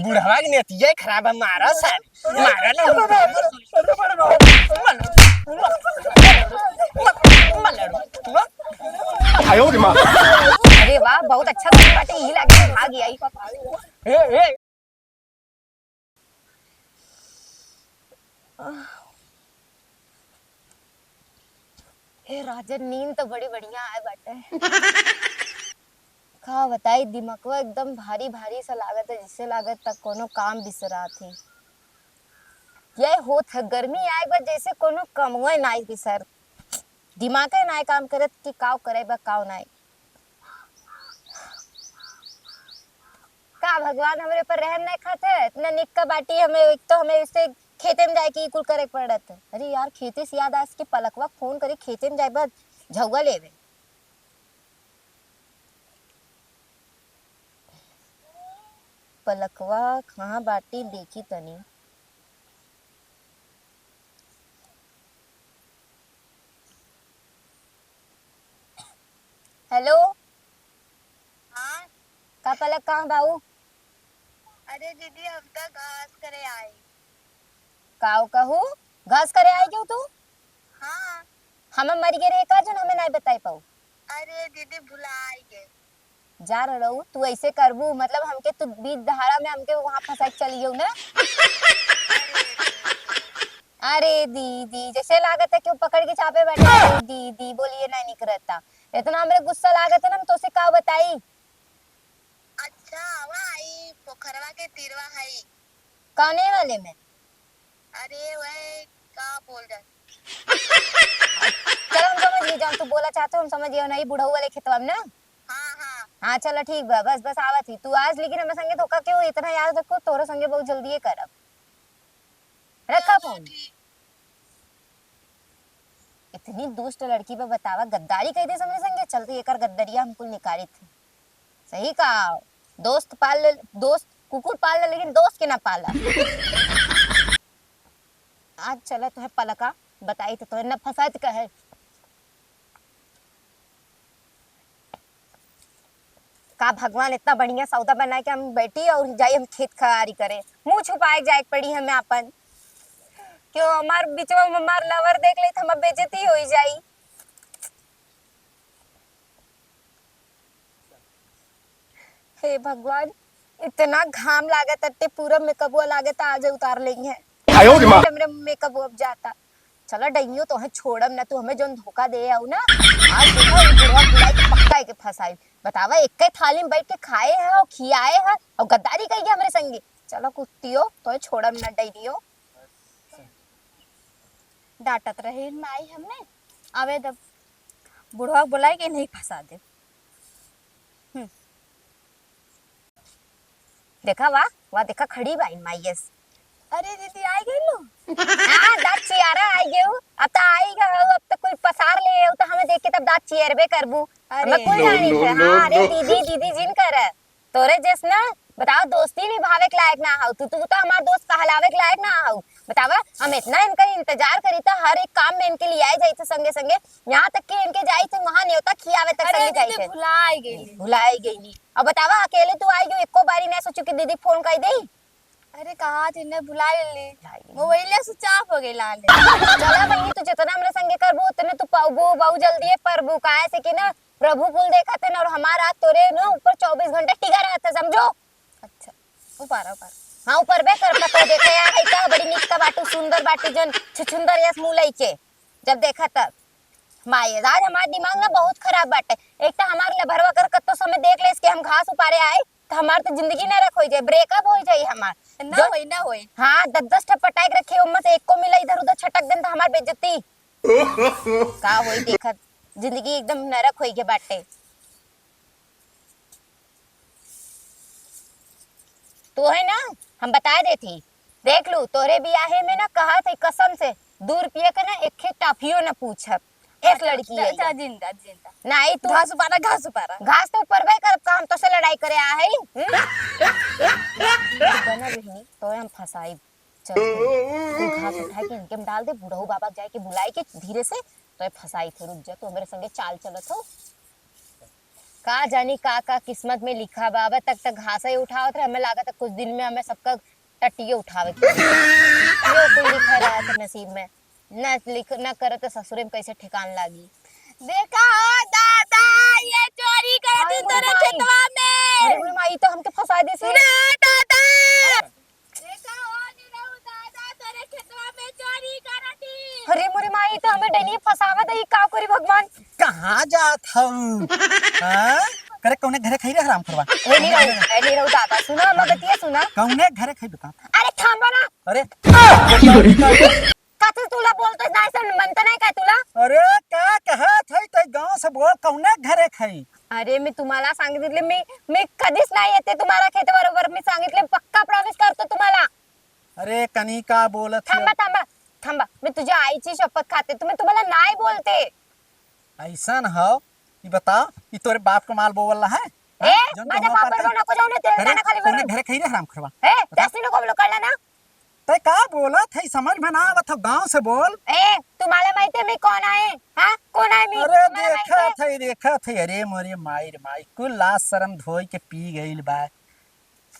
बुढ़वा की नतिया खराब है मारा सर मारा ना आयो रे माँ। अरे वाह बहुत अच्छा सीन बाटे यही लागे भाग आई ए ए राजन नींद तो बड़ी बढ़िया आए बाटे का बताई दिमागवा एकदम भारी भारी सा लागत है जिससे लागत तक कोनो काम बिसरा थी ये होत है गर्मी आए बा जैसे कोनो कमवे नाई बिसर दिमाग है नाई काम करत कि काव करे बा काव नाई का भगवान हमरे पर रहम नहीं खाते इतना निक का बाटी हमें एक तो हमें इससे खेते में जाए की कुल करे पड़त अरे यार खेते से याद आज के पलकवा फोन करे खेते में जाए बा झौगा लेवे पलकवा कहाँ बाटी देखी तनी हेलो हाँ का पलक कहाँ बाऊ अरे दीदी हम तो घास करे आए। काव कहू घास करे आई क्यों तू हाँ हम मर गए रे का जन हमें नहीं बताई पाऊ अरे दीदी भुलाई गए। जा रहू तू ऐसे करबू मतलब हमके तू बीच दहाड़ा में हमके वहां फंसा के चलियो ना अरे दीदी जैसे लागत है कि वो पकड़ के चापे बैठा है दीदी बोलिए नहीं निकलता इतना हमरे गुस्सा लागत है ना तो से का बताई अच्छा वहाँ आई पोखरवा के तीरवा है। कौने वाले में अरे वह का बोल रहा चलो हम समझ गए जब तू बोला चाहते हो हम समझ गए नहीं बुढ़ऊ वाले खेतवा में ना हाँ हाँ हाँ चलो ठीक बा बस बस आवत ही तू आज लेकिन हमें संगे धोखा क्यों इतना याद रखो तोरे संगे बहुत जल्दी ये करब रखा फोन इतनी दुष्ट लड़की पे बतावा गद्दारी कह दे समझे संगे चलती एकर गद्दरिया हमको निकाली थी सही कहा दोस्त पाल ले दोस्त कुकुर पाल ले लेकिन दोस्त के ना पाला आज चला तुम्हें पलका बताई तो तुम्हें न फसात का है का भगवान इतना बढ़िया सौदा बना के हम बैठी और जाई हम खेत खरारी करे मुंह छुपाए जाए पड़ी हमें अपन क्यों हमार बीचवा में हमार लवर देख ले तो हम बेइज्जती हो जाई हे भगवान इतना घाम लागत अट्टे पूरा मेकअप लागत आज उतार लेंगे हैं आयो रे माँ। मेरे मेकअप अब जाता चलो डइयो तो है छोड़म ना तू हमें जोन धोखा दे आऊ ना आज देखो बुढ़वा बुलाई के पक्का के फसाई बतावा एक ही थाली में बैठ के खाए हैं और खियाए हैं और गद्दारी कही हमरे संगे चलो कुत्तियो तो छोड़म ना डइयो डांटत रहे माई हमने आवे तब बुढ़वा बुलाई के नहीं फंसा दे देखा वाह देखा खड़ी बाई माई यस अरे दीदी आई गई लो हां दांत चियारा आई गेऊ अब तो आईगा अब तो कोई पसार ले तो हमें देख के तब दांत चियरबे करबू हमें कोई जानी थे हां अरे दीदी दीदी जिन कर तोरे जैस ना बताओ दोस्ती निभावे के लायक ना हो तू तो हमार दोस्त कहलावे के लायक ना हो बतावा हम इतना इनका इंतजार करी था हर एक काम में इनके लिए आए जाई थे संगे संगे यहाँ तक कि इनके जाई थे वहां न्योता खियावे तक संगे जाई थे भुलाई गई नी अब बतावा अकेले तू आई गई एको बारी नहीं सोचू कि दीदी फोन कर दे अरे कहा थी ने भुला ले मोबाइल स्विच ऑफ हो गई लाल चला बहनी तू जितना हमरे संगे करबू उतने तू पाबू बहु जल्दी परबू काहे से कि ना प्रभु कुल देखा थे ना और हमारा तोरे ना ऊपर 24 घंटे टिका रहता समझो अच्छा ऊपर हाँ ऊपर बे कर पता देखा यार है का बड़ी निक का बाटू सुंदर बाटू जन छुछुंदर यस मुंह लइके जब देखा तब माये आज हमारा दिमाग ना बहुत खराब बाटे एक तो हमारे लभरवा कर कत्तो समय देख ले इसके हम घास उपारे आए तो हमार तो जिंदगी ना रख हो जाए ब्रेकअप हो जाए हमार ना होई हाँ 10 ठप्पा टाइक रखे उम्म से एक को मिला इधर उधर छटक देन तो हमार बेइज्जती का होई देखत जिंदगी एकदम नरक होई के बाटे तो है ना हम बता देती देख लू तोरे बियाहे में ना कहा थे कसम से ₹2 का ना एक टाफियो ना पूछब एक लड़की है अच्छा जिंदा जिंदा नहीं तू घास उपारा घास तो ऊपर भाई कर काम तो से लड़ाई करे आ है बना बहनी तो हम फसाई चल तू घास उठा के इनके में डाल दे बुढ़ऊ बाबा जाए के बुलाई के धीरे से तो फसाई थे रुक जा तो मेरे संगे चाल चलत हो का जानी का किस्मत में लिखा बा। अब तक घास ही उठावत रहे, हमें लागत कुछ दिन में हमें सबका टट्टिए उठावे के यो कोई लिखा रहा था नसीब में। न लिख न करे तो ससुरे में कैसे ठिकान लागी। देखा हो दादा, ये चोरी करती अरे तेरे माई। खेतवा में। अरे बुढ़ी माई तो हमके फंसा दे से। सुना दादा, देखा हो निरहु दादा तेरे खेतवा में चोरी करती। अरे मोरे माई तो हमें डेली फंसावत है, का करी भगवान। कहाँ जात हूँ हाँ करे कौने घरे खाई रे हराम करवा ए नहीं रहू दादा, सुना मैं बतिया सुना। कौने घरे खाई बता। अरे थांबा ना, अरे का तुला बोलतो नाही सर म्हणता नाही काय तुला। अरे का कहत है ते गांव से बोल कौने घरे खाई। अरे मी तुम्हाला सांगितले, मी कधीच नाही येते तुम्हाला खेत बरोबर। मी सांगितले पक्का प्रॉमिस करतो तुम्हाला। अरे कनिका बोलत थांबा थांबा थांबा, मी तुझ्या आईची शपथ खाते, तुम्हाला नाही बोलते। ऐसा न हो ये बता ये तोरे बाप का माल बोल रहा है ए माझ्या बापाला नको जाऊ ना तेल दाना खाली कौने बरं। घरे खाई रे हराम करवा ए जास्ती नको बोलू, कळलं ना। ते का बोलत है समझ में ना आवत हो गांव से बोल। ए तुम्हाला माहिती है मी कोण आहे? हाँ कोण आहे मी? अरे तुम्हाला माहिती है? देखा थे अरे मोरे माई रे माई कुल लाश शर्म धोई के पी गईल बा।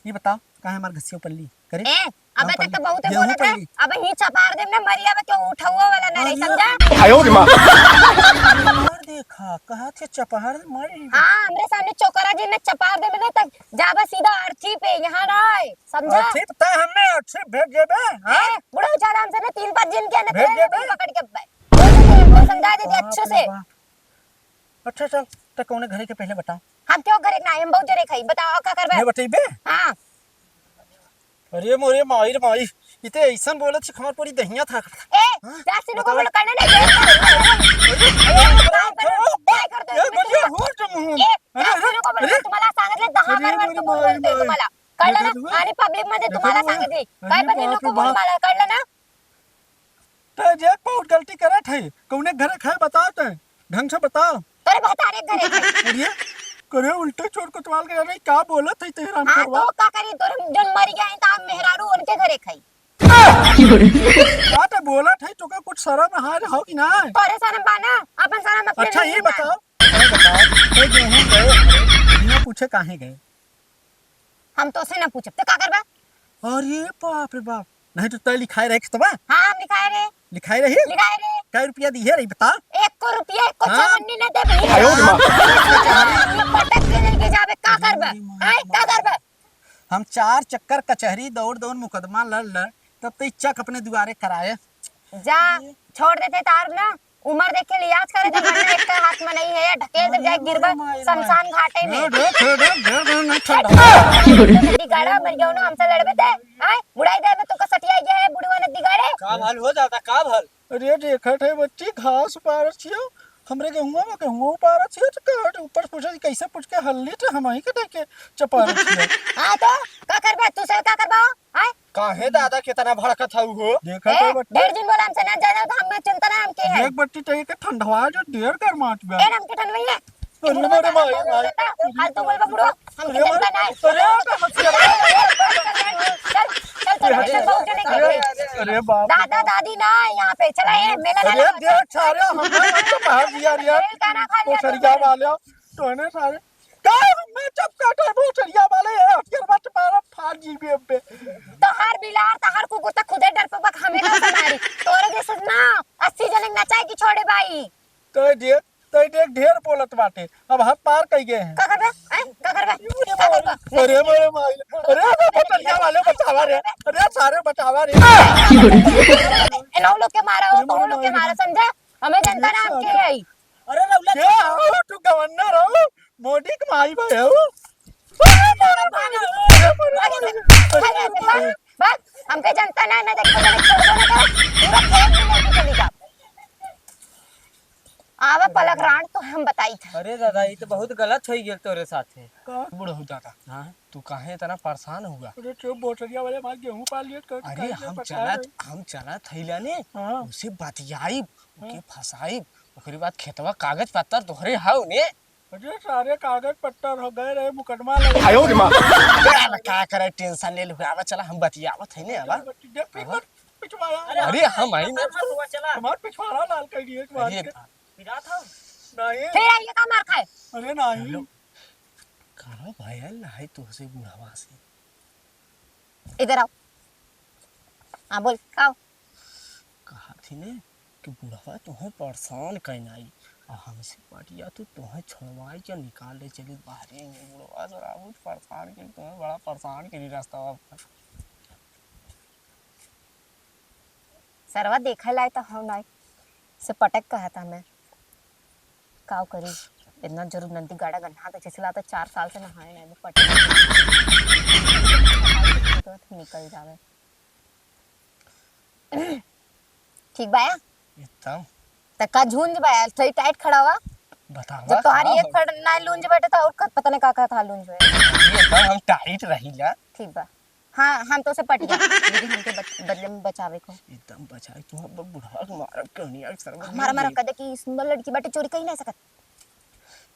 ये बताओ कहाँ हमार घसियो पल्ली करे ए अबे तक तो बहुत गेहूं बोलत है, पल्ली। अब ही चपार देम ना मरिया में क्यों उठावा वाला ना रे, समझा। आयो रे माँ और देखा कहा थे चपहर मरी। हाँ हमरे सामने चोकरा जी ने चपार दे में तक जाबा सीधा अर्थी पे यहाँ रहे, समझा। अच्छी पता हमें अच्छे भेज देबे हां ए बुढ़ो उछाला हमसे ना 3-5 दिन के भेज अंदर देबे। पकड़ के हमको समझा दे अच्छे से। अच्छा चल तो कौने घरे के पहले बताओ। हम क्यों करे ना, हम बहुत जरे खाई, बताओ का करबे। ये बतेबे। हां अरे मोरे माई रे माई इते ऐसन बोलत छी खमर पूरी दहिया था। ए जास्ती नको बोल करने नहीं काय करतो ये बजे हो तुम ए जास्ती नको बोल, तुम्हाला सांगितले 10 बार तू बोलते तुम्हाला, कळलं ना। आणि पब्लिक मध्ये तुम्हाला सांगितले काय पण नको बोल मला, कळलं ना। तो जे बहुत गलती करत है कौने घरे खाए बताओ तो ढंग से बताओ। तोरे बता रे घरे खाई। अरे करे उल्टे चोर कोतवाल के अरे क्या बोलत है तेरा हां करवा। तो का करी, तोरे जन मर गया है तो मेहरारू उनके घरे खाई। का तो बोलत है तो का कुछ शर्म हार हो कि ना। तोरे शर्म बाना, अपन शर्म अपने। अच्छा ये बताओ ये गेहूं गए ये पूछे काहे गए। हम तो से ना पूछब तो का करबा। अरे बाप रे बाप नहीं तो तय लिखाए रहे तो बा हां हम लिखाए रे, लिखाए रही लिखाए रे। क्या रुपया दी है रे बता। 1 रुपया 1 हाँ। चवन्नी ना दे भाई। आयो रे माँ पटक के लेके जाबे का करबा, हैं का करबा। हम 4 चक्कर कचहरी दौड़ दौड़ मुकदमा लड़ तब तो चक अपने दुआरे कराए। जा छोड़ देते तार ना, उम्र देख के लिहाज करे तो वरना एक का हाथ में नहीं है, ढकेल दे जाए गिरबा शमशान घाटे में। दिगाड़ा मर गयो ना हमसे लड़बे ते, हैं बुढ़ाई दे में तो का सटिया गया है बुढ़वा ने दिगाड़े। का भल हो जाता का भल। अरे देखत है बच्ची घास पारत छियो हमरे गेहुआ में गेहुआ पारत छियो तो का ऊपर पूछे कैसे पूछ के हल्ली तो हम ही के के चपारत छियो। हां तो का करबा तू से का करबा, हैं काहे दादा कितना भड़कत हउ हो। देखत है बच्ची डेढ़ दिन बोला हमसे ना जाना तो हमें चिंता ना हमके है। एक बच्ची तो के ठंडवा जो देर कर माट बे। ए हमके ठन भैया अरे मोरे माई हाल तो बोलबा बुढ़ो हमके चिंता ना है। चल बहुत जने के अरे बाप दादा दादी ना यहाँ पे चला ये मेला अरे लगा। देख सारे हमने तो बाहर दिया रिया तेल का ना खा वो लिया सरिया वाले तो ने सारे का मैं जब काटा वो सरिया वाले है हथियार बात मारा फाड़ जीबे पे तो हर बिलार तो हर कुकुर खुदे डर पे बक हमें ना समारी तोरे जैसे ना 80 जने नचाए की छोड़े भाई। तो देख ढेर बोलत बाटे अब हाथ पार कई गए हैं। का करबे हैं का करबे। अरे मेरे माई अरे वो सरिया वाले बचावा रे अरे सारे बचावा रे इन लोग के मारा हो तो लोग के मारा समझा, हमें जनता नाम के है। अरे रौला क्या तू गवर्नर हो मोदी के माई भाई हो। बस हमके जनता ना मैं देखो मैंने छोड़ दो ना पूरा खेत भी लेके चली जा। आवा पलक राण तो हम बताई था। अरे दादा ये तो बहुत गलत हो गया तोरे साथे। बूढ़ा हो जाता हाँ तू काहे इतना परेशान हुआ। अरे चुप बोटरिया वाले मार गेहूं पाल लिया कर अरे हम चलत थैला ने हाँ। उसे बतियाई ओके फसाई ओकरी बाद खेतवा कागज पत्तर तोहरे हाउ ने। अरे सारे कागज पत्तर हो गए रहे मुकदमा लगे। आयो रे माँ का करे टेंशन ले लो आवा चला हम बतियावत है ने आवा। पिछवाड़ा अरे हम आई ना हमार पिछवाड़ा लाल कर दिए मार अरे के नहीं फिर आइए का मार खाए। अरे नहीं अरे भयल नहीं तुझसे बुढ़ावा से इधर आओ। हाँ बोल खाओ। कहा थी ने कि बुढ़ावा तुम्हें परेशान करना आई और हमसे पटिया तो तुम्हें छोड़वाई के निकाल ले चली बाहर में बुढ़वा जरा बहुत परेशान कर तुम्हें बड़ा परेशान करी रास्ता पर सरवा देखा लाए तो हम नहीं से पटक कहा था मैं काव करी इतना जरूर नंदी गाड़ा गन्हा तो जैसे लाता 4 साल से नहाए नहीं पटक तो निकल जावे। ठीक बाया एकदम तक्का झूंझ बाया सही टाइट खड़ा हुआ बतावा जब तुम्हारी एक फड़ ना लूंज बैठे था और पता नहीं का था लूंज में ये हम टाइट रहीला ठीक बा। हाँ हम तो से पट गया लेकिन हमके बदले में बचावे को एकदम बचाई तुम अब बुढ़वा के मारब कहनी यार सर्व हमारा मारा कदे की सुंदर लड़की बाटे चोरी कहीं नहीं सकत।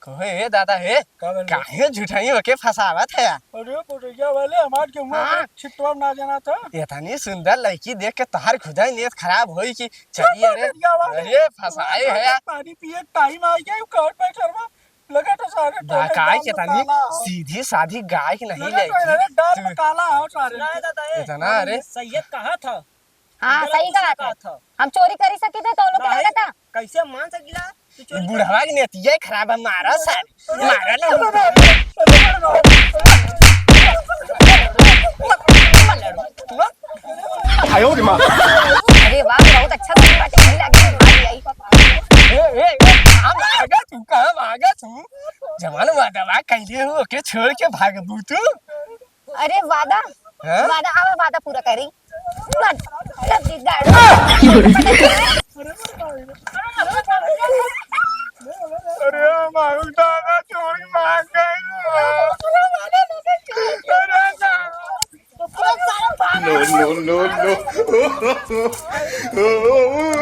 कहे हे दादा हे काहे झूठाई होके फसावत है अरे पुटैया वाले हमार गेहुआ हाँ। छिटवा ना जाना था। इतनी सुंदर लड़की देख के तोहार खुदा नीयत खराब होई कि चलिए अरे अरे फसाए है पानी पिए टाइम आ गया कर पे शर्मा लगा तो सारे गाय के तनी सीधी साधी गाय की नहीं लड़की डाल में काला हो सारे इतना अरे सैयद कहा था हाँ सही कहा था हम चोरी करी सके थे तो लोग लगा था कैसे मान सकिला तू चोरी बुढ़वा की नीयत खराब है मारा साहब मारा ना अरे वाह बहुत अच्छा था बाटे नहीं लगी मारी आई हम आगा तू कहां भागा तू जवान वादा कैले हो के छोड़ के भाग तू अरे वादा हाँ? वादा आवे वादा पूरा करी अरे मारू दादा छोड़ के भाग गए No, no, no, no.